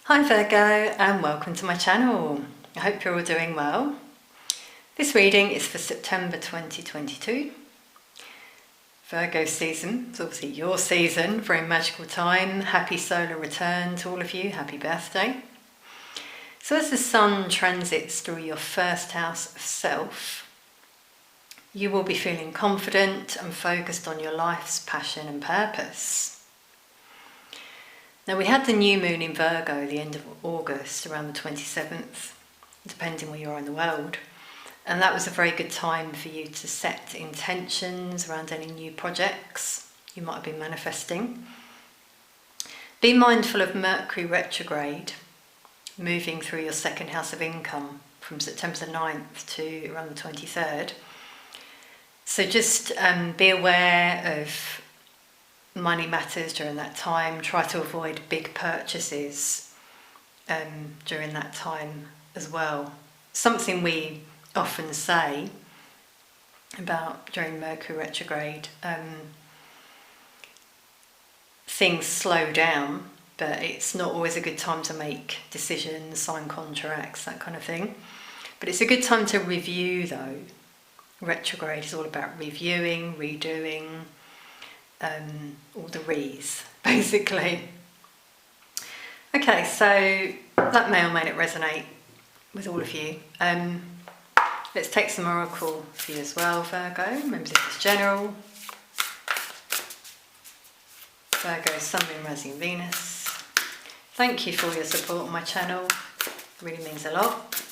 Hi Virgo, and welcome to my channel. I hope you're all doing well. This reading is for September 2022. Virgo season, it's obviously your season, very magical time. Happy solar return to all of you, happy birthday. So as the sun transits through your first house of self, you will be feeling confident and focused on your life's passion and purpose. Now we had the new moon in Virgo the end of August, around the 27th, depending where you are in the world. And that was a very good time for you to set intentions around any new projects you might have been manifesting. Be mindful of Mercury retrograde, moving through your second house of income from September the 9th to around the 23rd. So just be aware of money matters during that time. Try to avoid big purchases during that time as well. Something we often say about during Mercury retrograde, things slow down, but it's not always a good time to make decisions, sign contracts, that kind of thing. But it's a good time to review though. Retrograde is all about reviewing, redoing, all the re's, basically. Okay, so that may or may not resonate with all of you. Let's take some oracle for you as well, Virgo. Remember, this is general. Virgo, Sun, Moon, Rising, Venus. Thank you for your support on my channel. It really means a lot.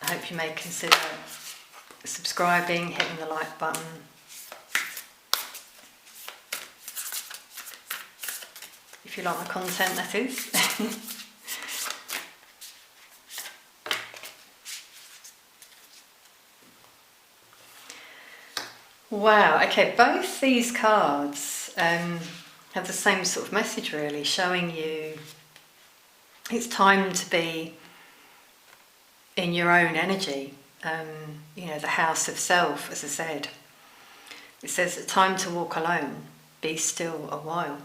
I hope you may consider subscribing, hitting the like button. If you like my content, that is. Wow, okay, both these cards have the same sort of message really, showing you it's time to be in your own energy, the house of self, as I said. It says, time to walk alone, be still a while.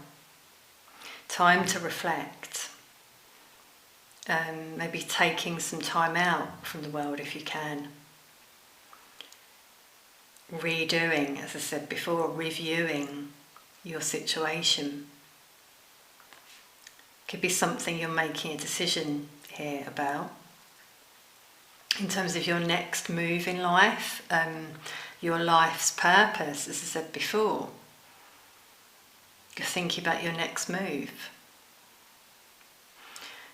Time to reflect, maybe taking some time out from the world if you can. Redoing, as I said before, reviewing your situation. Could be something you're making a decision here about. In terms of your next move in life, your life's purpose, as I said before. You're thinking about your next move.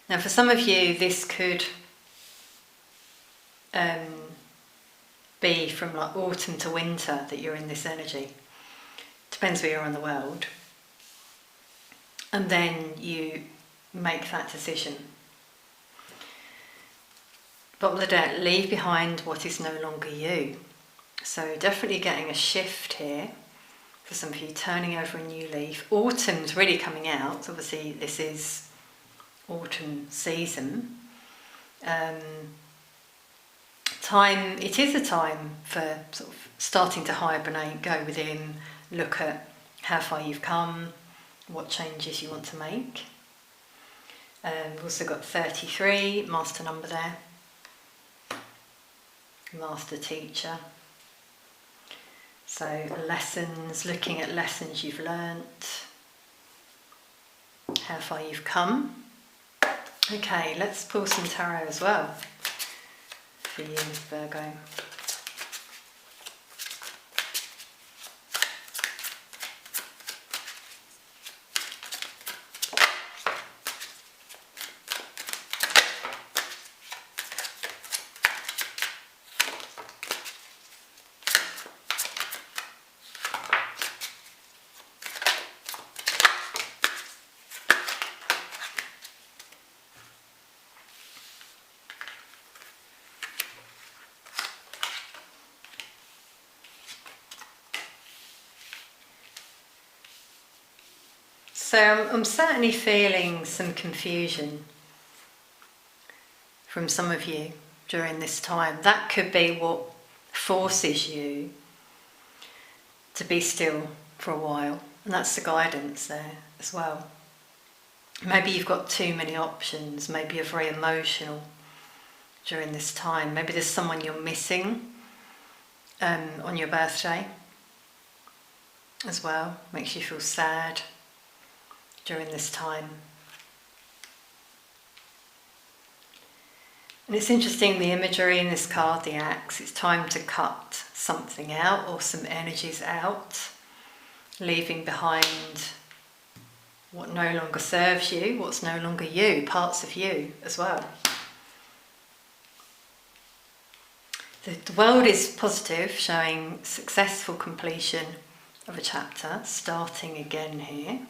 Now for some of you this could be from like autumn to winter that you're in this energy. Depends where you are in the world. And then you make that decision. Bottom of the deck, leave behind what is no longer you. So definitely getting a shift here. For some of you, turning over a new leaf. Autumn's really coming out. Obviously this is autumn season. It is a time for sort of starting to hibernate, go within, look at how far you've come, what changes you want to make. We've also got 33, master number there. Master teacher. So lessons, looking at lessons you've learnt, how far you've come. Okay, let's pull some tarot as well for you, Virgo. So I'm certainly feeling some confusion from some of you during this time. That could be what forces you to be still for a while, and that's the guidance there as well. Maybe you've got too many options. Maybe you're very emotional during this time. Maybe there's someone you're missing on your birthday as well. Makes you feel sad during this time. And it's interesting, the imagery in this card, the axe, it's time to cut something out or some energies out, leaving behind what no longer serves you, what's no longer you, parts of you as well. The world is positive, showing successful completion of a chapter, starting again here.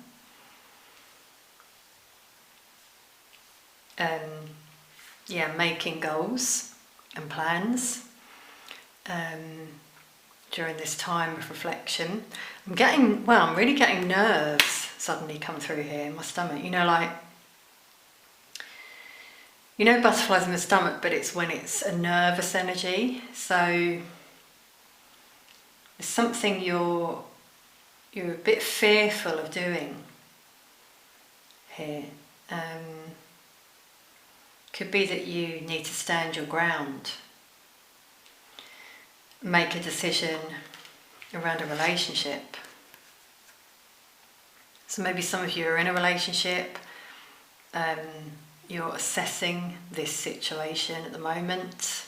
Making goals and plans during this time of reflection. I'm really getting nerves suddenly come through here in my stomach. Butterflies in the stomach, but it's when it's a nervous energy. So it's something you're a bit fearful of doing here. Could be that you need to stand your ground, make a decision around a relationship. So maybe some of you are in a relationship, you're assessing this situation at the moment,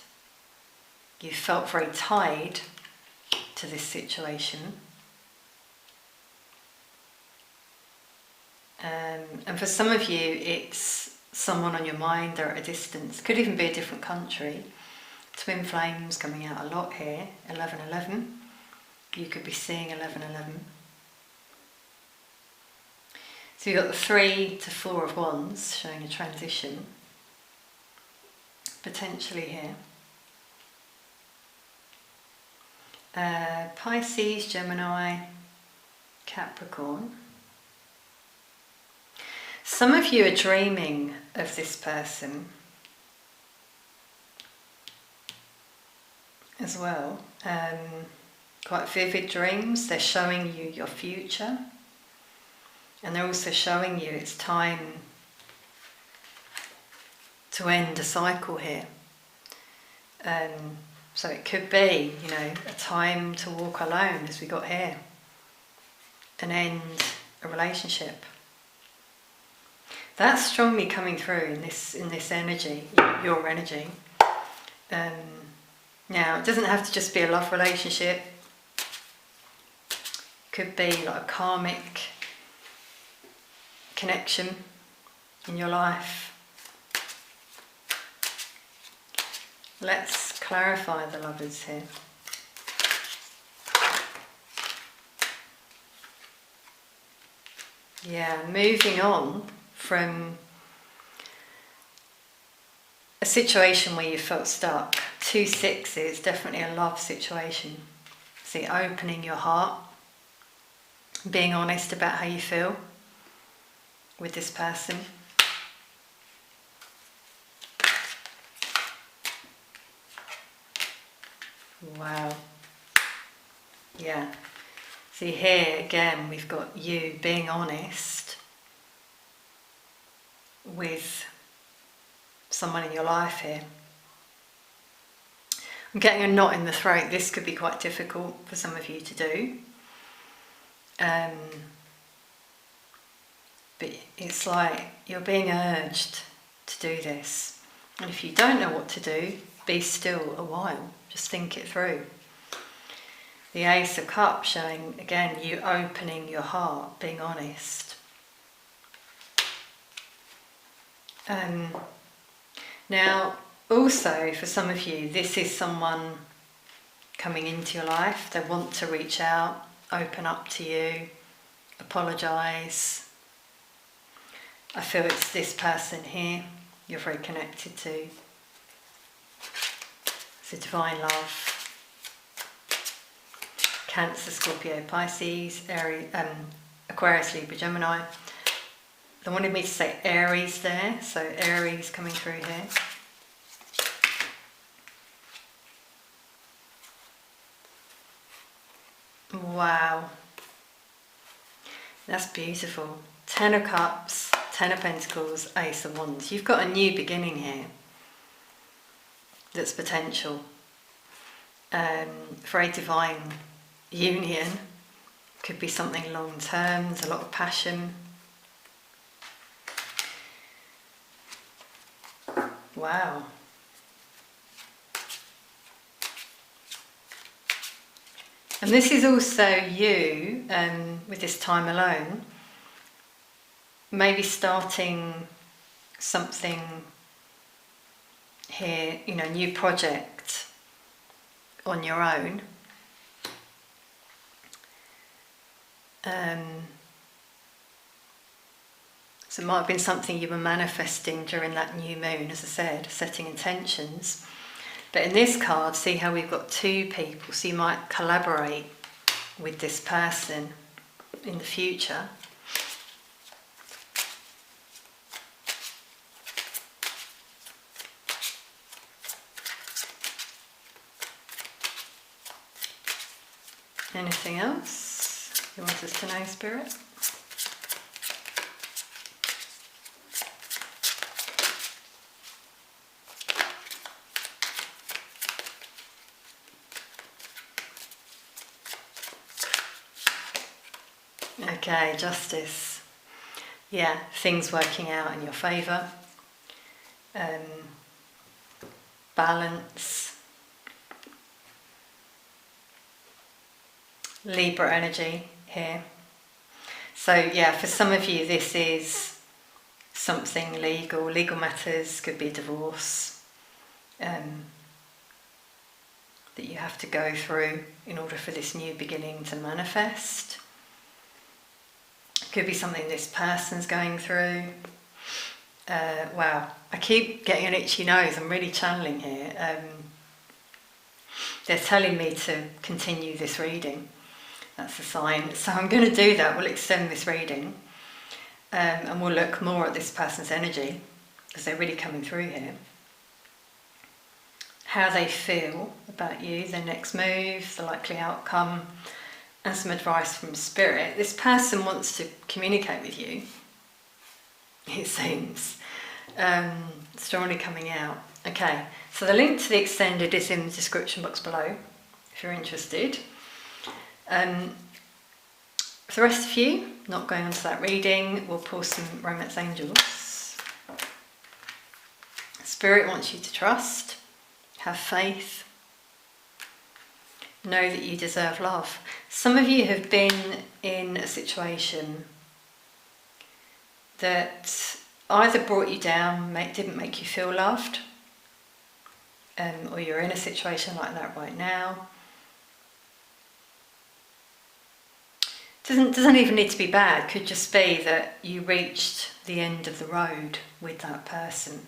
you felt very tied to this situation. And for some of you, it's someone on your mind, they're at a distance, could even be a different country. Twin flames coming out a lot here, 1111. You could be seeing 1111. So you've got the 3 to 4 of wands showing a transition, potentially here. Pisces, Gemini, Capricorn. Some of you are dreaming of this person as well. Quite vivid dreams. They're showing you your future. And they're also showing you it's time to end a cycle here. So it could be, a time to walk alone, as we got here, and end a relationship. That's strongly coming through in this energy, your energy. Now, it doesn't have to just be a love relationship. It could be like a karmic connection in your life. Let's clarify the lovers here. Moving on from a situation where you felt stuck. 2 sixes, definitely a love situation. See, opening your heart, being honest about how you feel with this person. Wow. Yeah. See, here again we've got you being honest with someone in your life here. I'm getting a knot in the throat. This could be quite difficult for some of you to do. But it's like you're being urged to do this. And if you don't know what to do, be still a while. Just think it through. The Ace of Cups showing, again, you opening your heart, being honest. Now, also, for some of you, this is someone coming into your life. They want to reach out, open up to you, apologise. I feel it's this person here you're very connected to. It's a divine love. Cancer, Scorpio, Pisces, Aries, Aquarius, Libra, Gemini. They wanted me to say Aries there, so Aries coming through here. Wow. That's beautiful. 10 of Cups, Ten of Pentacles, Ace of Wands. You've got a new beginning here that's potential for a divine union. Could be something long term, there's a lot of passion. Wow. And this is also you, with this time alone, maybe starting something here, you know, new project on your own. So it might have been something you were manifesting during that new moon, as I said, setting intentions. But in this card, see how we've got two people, so you might collaborate with this person in the future. Anything else you want us to know, Spirit? Okay, Justice. Yeah, things working out in your favour. Balance. Libra energy here. So yeah, for some of you this is something legal. Legal matters, could be divorce, that you have to go through in order for this new beginning to manifest. Could be something this person's going through. Wow, I keep getting an itchy nose. I'm really channeling here. They're telling me to continue this reading. That's a sign. So I'm going to do that. We'll extend this reading, and we'll look more at this person's energy, because they're really coming through here. How they feel about you, their next move, the likely outcome, and some advice from Spirit. This person wants to communicate with you, it seems. Strongly coming out. Okay, so the link to the extended is in the description box below, if you're interested. For the rest of you, not going on to that reading, we'll pull some romance angels. Spirit wants you to trust, have faith, know that you deserve love. Some of you have been in a situation that either brought you down, didn't make you feel loved, or you're in a situation like that right now. Doesn't even need to be bad, could just be that you reached the end of the road with that person.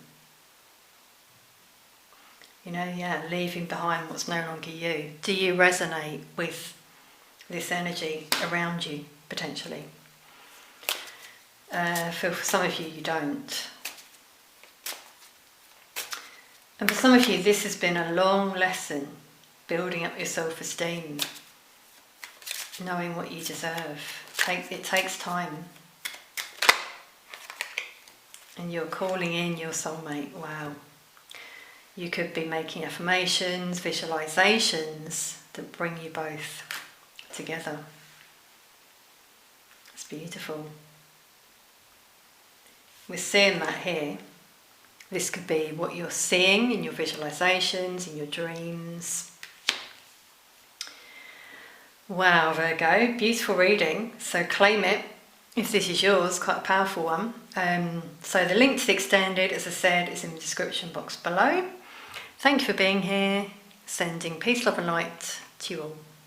You know, yeah, leaving behind what's no longer you. Do you resonate with this energy around you, potentially? For some of you, you don't. And for some of you, this has been a long lesson, building up your self-esteem, knowing what you deserve. It takes time. And you're calling in your soulmate. Wow. You could be making affirmations, visualizations that bring you both together. It's beautiful. We're seeing that here. This could be what you're seeing in your visualizations, in your dreams. Wow, Virgo, beautiful reading. So claim it if this is yours, quite a powerful one. So the link to the extended, as I said, is in the description box below. Thank you for being here. Sending peace, love and light to you all.